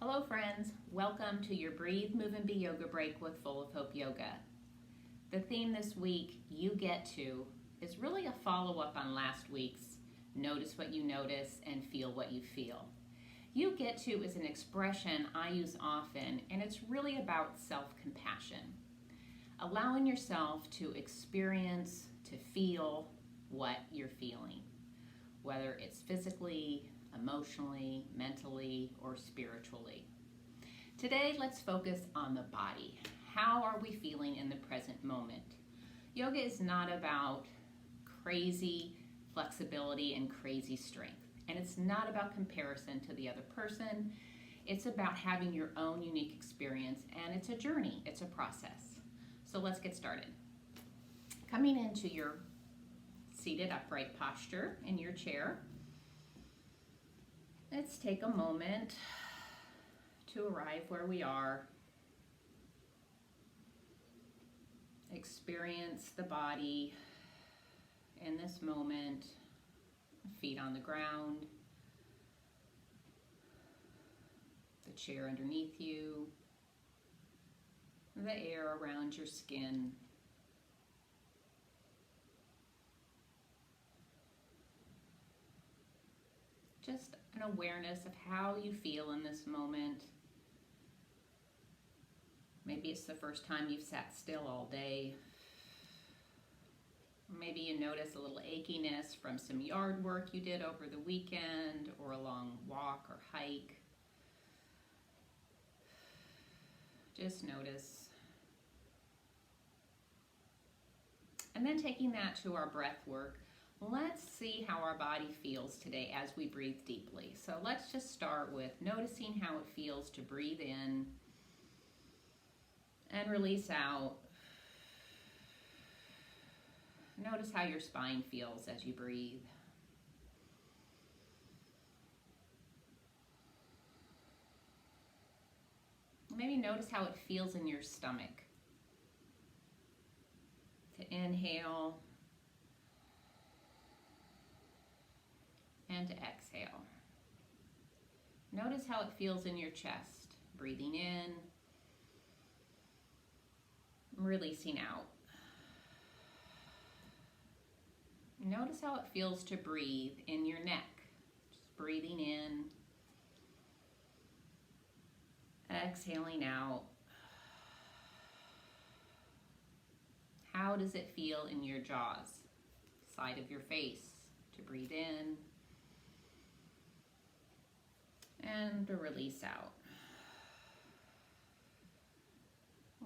Hello friends, welcome to your Breathe, Move, and Be Yoga Break with Full of Hope Yoga. The theme this week, You Get To, is really a follow-up on last week's Notice What You Notice and Feel What You Feel. You Get To is an expression I use often, and it's really about self-compassion. Allowing yourself to experience, to feel what you're feeling, whether it's physically, emotionally, mentally, or spiritually. Today, let's focus on the body. How are we feeling in the present moment? Yoga is not about crazy flexibility and crazy strength, and it's not about comparison to the other person. It's about having your own unique experience, and it's a journey, it's a process. So let's get started. Coming into your seated upright posture in your chair, let's take a moment to arrive where we are. Experience the body in this moment, feet on the ground, the chair underneath you, the air around your skin. Just an awareness of how you feel in this moment. Maybe it's the first time you've sat still all day. Maybe you notice a little achiness from some yard work you did over the weekend or a long walk or hike. Just notice. And then taking that to our breath work, let's see how our body feels today as we breathe deeply. So let's just start with noticing how it feels to breathe in and release out. Notice how your spine feels as you breathe. Maybe notice how it feels in your stomach. To inhale and to exhale. Notice how it feels in your chest, breathing in, releasing out. Notice how it feels to breathe in your neck, just breathing in, exhaling out. How does it feel in your jaws, side of your face, to breathe in and to release out.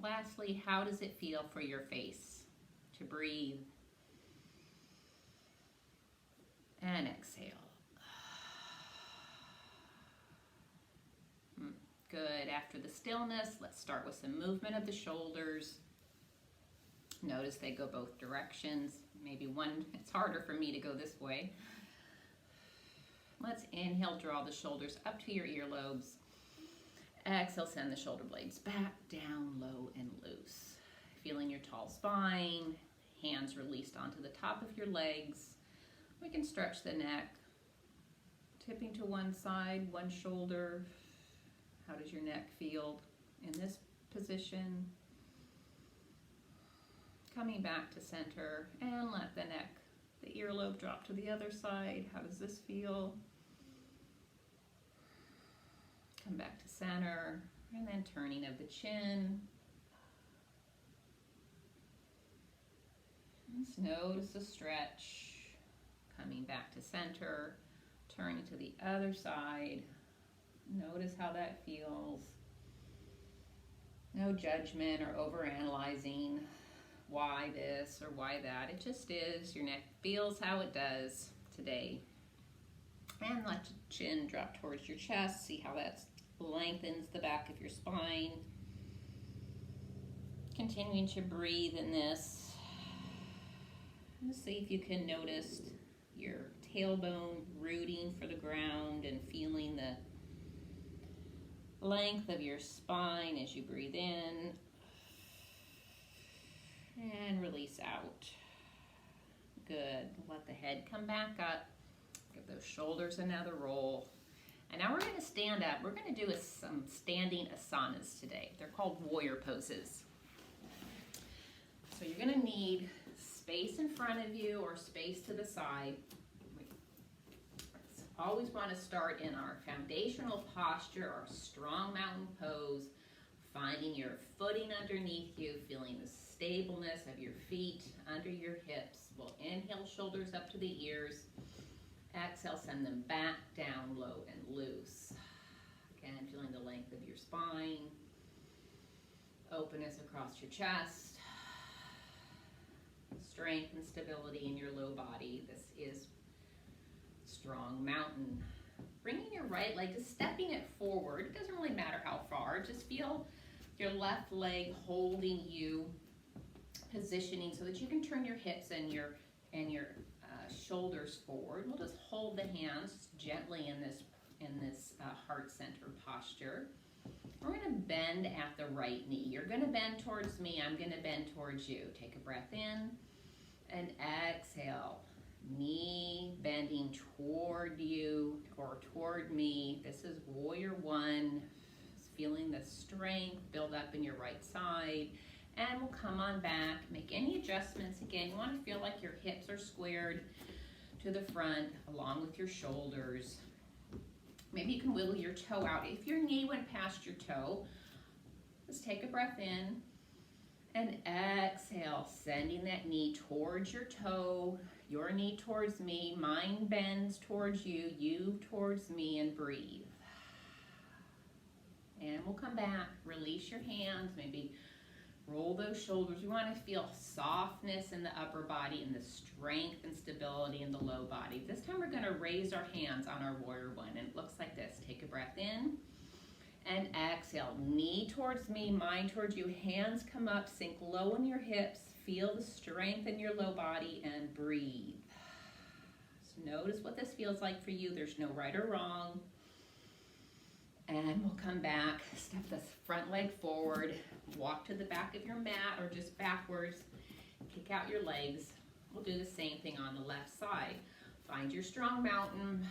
Lastly, how does it feel for your face to breathe and exhale? Good. After the stillness, let's start with some movement of the shoulders. Notice they go both directions. Maybe one, it's harder for me to go this way. Let's inhale, draw the shoulders up to your earlobes. Exhale, send the shoulder blades back, down, low, and loose. Feeling your tall spine, hands released onto the top of your legs. We can stretch the neck, tipping to one side, one shoulder. How does your neck feel in this position? Coming back to center, and let the neck, the earlobe drop to the other side. How does this feel? Come back to center, and then turning of the chin. Just notice the stretch. Coming back to center, turning to the other side. Notice how that feels. No judgment or overanalyzing why this or why that. It just is. Your neck feels how it does today. And let your chin drop towards your chest. See how that lengthens the back of your spine. Continuing to breathe in this. And see if you can notice your tailbone rooting for the ground and feeling the length of your spine as you breathe in and release out. Good. Let the head come back up. Give those shoulders another roll. And now we're going to stand up. We're going to do some standing asanas today. They're called warrior poses. So you're going to need space in front of you or space to the side. We always want to start in our foundational posture, our strong mountain pose, finding your footing underneath you, feeling the stableness of your feet under your hips. We'll inhale, shoulders up to the ears. Exhale, send them back down low and loose. Again, feeling the length of your spine, openness across your chest, strength and stability in your low body. This is strong mountain. Bringing your right leg, just stepping it forward. It doesn't really matter how far. Just feel your left leg holding you, positioning so that you can turn your hips and your shoulders forward. We'll just hold the hands gently in this heart center posture. We're going to bend at the right knee. You're going to bend towards me. I'm going to bend towards you. Take a breath in and exhale. Knee bending toward you or toward me. This is warrior one. Feeling the strength build up in your right side. And we'll come on back. Make any adjustments. Again, you want to feel like your hips are squared to the front along with your shoulders. Maybe you can wiggle your toe out. If your knee went past your toe, just take a breath in and exhale, sending that knee towards your toe, your knee towards me, mine bends towards you, you towards me, and breathe. And we'll come back, release your hands, maybe roll those shoulders. We want to feel softness in the upper body and the strength and stability in the low body. This time we're going to raise our hands on our warrior one, and it looks like this. Take a breath in and exhale. Knee towards me, mine towards you. Hands come up, sink low in your hips. Feel the strength in your low body and breathe. So notice what this feels like for you. There's no right or wrong. And we'll come back, step the front leg forward, walk to the back of your mat or just backwards, kick out your legs. We'll do the same thing on the left side. Find your strong mountain.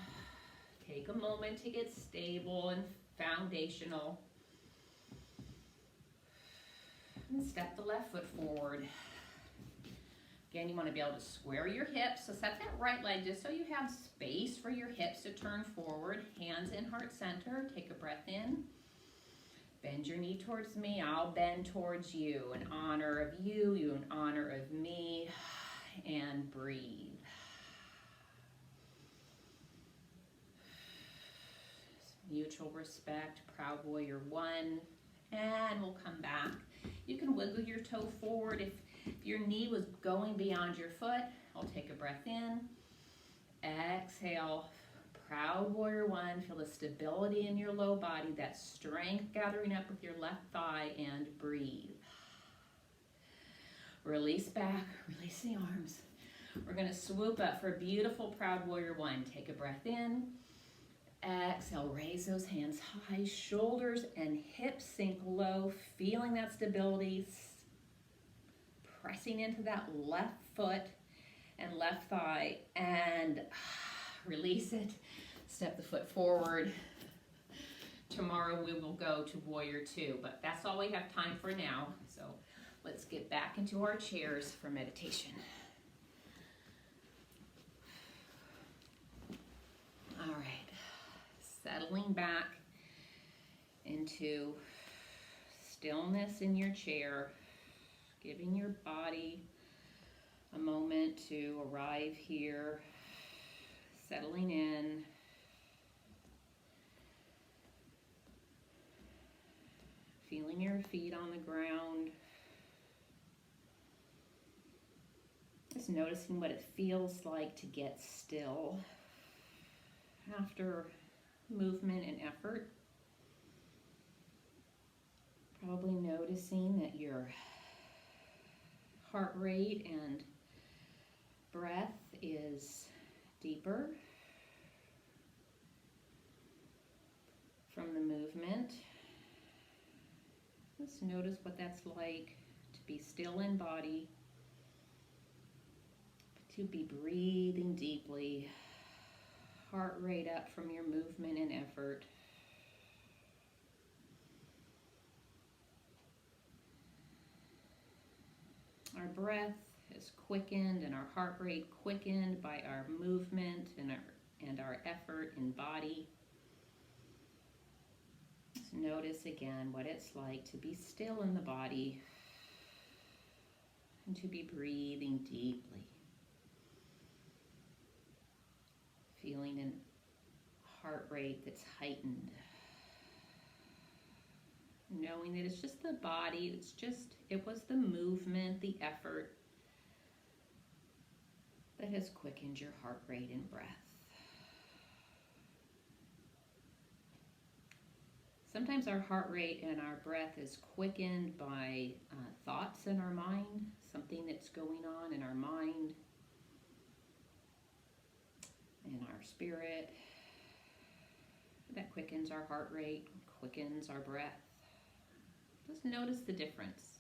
Take a moment to get stable and foundational. And step the left foot forward. Again, you want to be able to square your hips. So set that right leg just so you have space for your hips to turn forward. Hands in heart center. Take a breath in. Bend your knee towards me. I'll bend towards you. In honor of you, you in honor of me. And breathe. Mutual respect. Proud warrior one. And we'll come back. You can wiggle your toe forward if your knee was going beyond your foot. I'll take a breath in. Exhale. Proud warrior one. Feel the stability in your low body, that strength gathering up with your left thigh, and breathe. Release back, release the arms. We're going to swoop up for a beautiful proud warrior one. Take a breath in. Exhale, raise those hands high, shoulders and hips sink low, feeling that stability, pressing into that left foot and left thigh, and release it. Step the foot forward. Tomorrow we will go to warrior two, but that's all we have time for now. So let's get back into our chairs for meditation. All right. Settling back into stillness in your chair, giving your body a moment to arrive here, settling in. Feeling your feet on the ground. Just noticing what it feels like to get still after movement and effort. Probably noticing that your heart rate and breath is deeper from the movement. Just notice what that's like to be still in body, to be breathing deeply, heart rate up from your movement and effort. Our breath is quickened and our heart rate quickened by our movement and our effort in body. Just notice again what it's like to be still in the body and to be breathing deeply. Feeling a heart rate that's heightened. Knowing that it's just the body, it was the movement, the effort that has quickened your heart rate and breath. Sometimes our heart rate and our breath is quickened by thoughts in our mind, something that's going on in our mind, in our spirit, that quickens our heart rate, quickens our breath. Just notice the difference.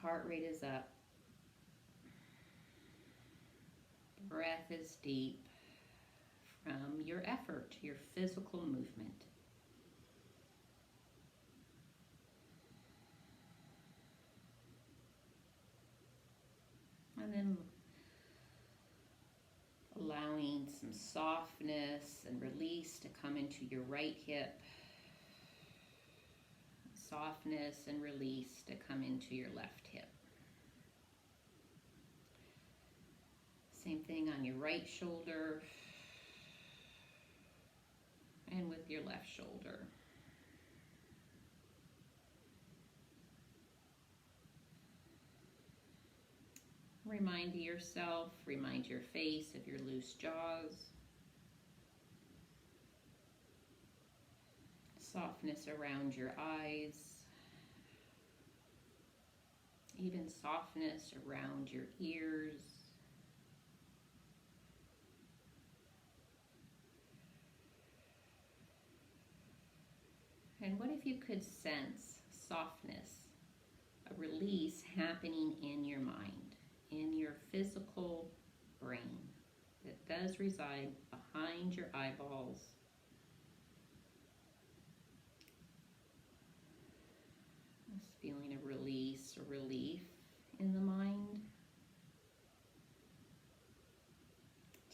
Heart rate is up. Breath is deep from your effort, your physical movement. And then allowing some softness and release to come into your right hip. Softness and release to come into your left hip. Same thing on your right shoulder and with your left shoulder. Remind yourself, remind your face of your loose jaws. Softness around your eyes. Even softness around your ears. And what if you could sense softness, a release happening in your mind, in your physical brain that does reside behind your eyeballs. This feeling of release or relief in the mind.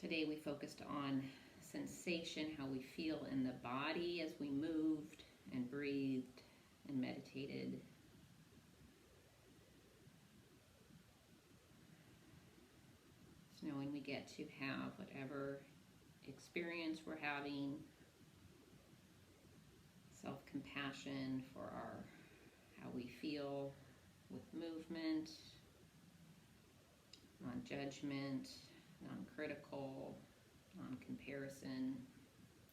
Today we focused on sensation, how we feel in the body as we moved and breathed and meditated. Just knowing we get to have whatever experience we're having, self-compassion for how we feel with movement, non-judgment, non-critical, non-comparison,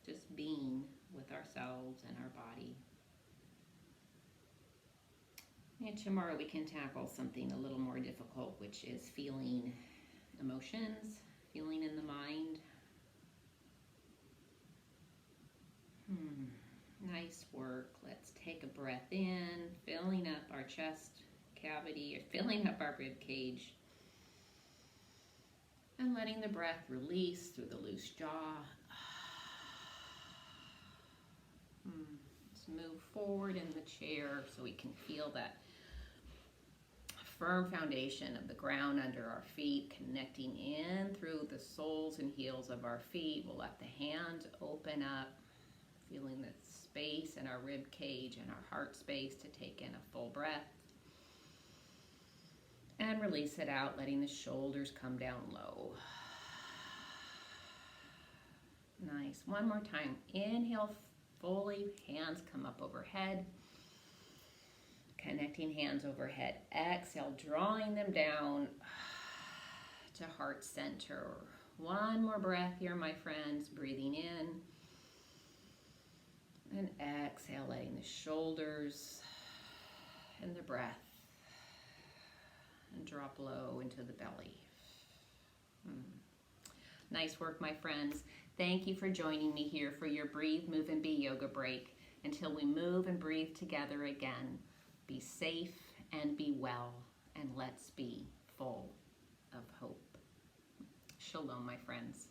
just being with ourselves and our body. And tomorrow we can tackle something a little more difficult, which is feeling emotions, feeling in the mind. Nice work. Let's take a breath in, filling up our chest cavity, or filling up our rib cage. And letting the breath release through the loose jaw. Let's move forward in the chair so we can feel that firm foundation of the ground under our feet, connecting in through the soles and heels of our feet. We'll let the hands open up, feeling the space in our rib cage and our heart space to take in a full breath. And release it out, letting the shoulders come down low. Nice. One more time. Inhale fully, hands come up overhead. Connecting hands overhead. Exhale, drawing them down to heart center. One more breath here, my friends. Breathing in. And exhale, letting the shoulders and the breath and drop low into the belly. Nice work, my friends. Thank you for joining me here for your Breathe, Move, and Be yoga break. Until we move and breathe together again, be safe and be well, and let's be full of hope. Shalom, my friends.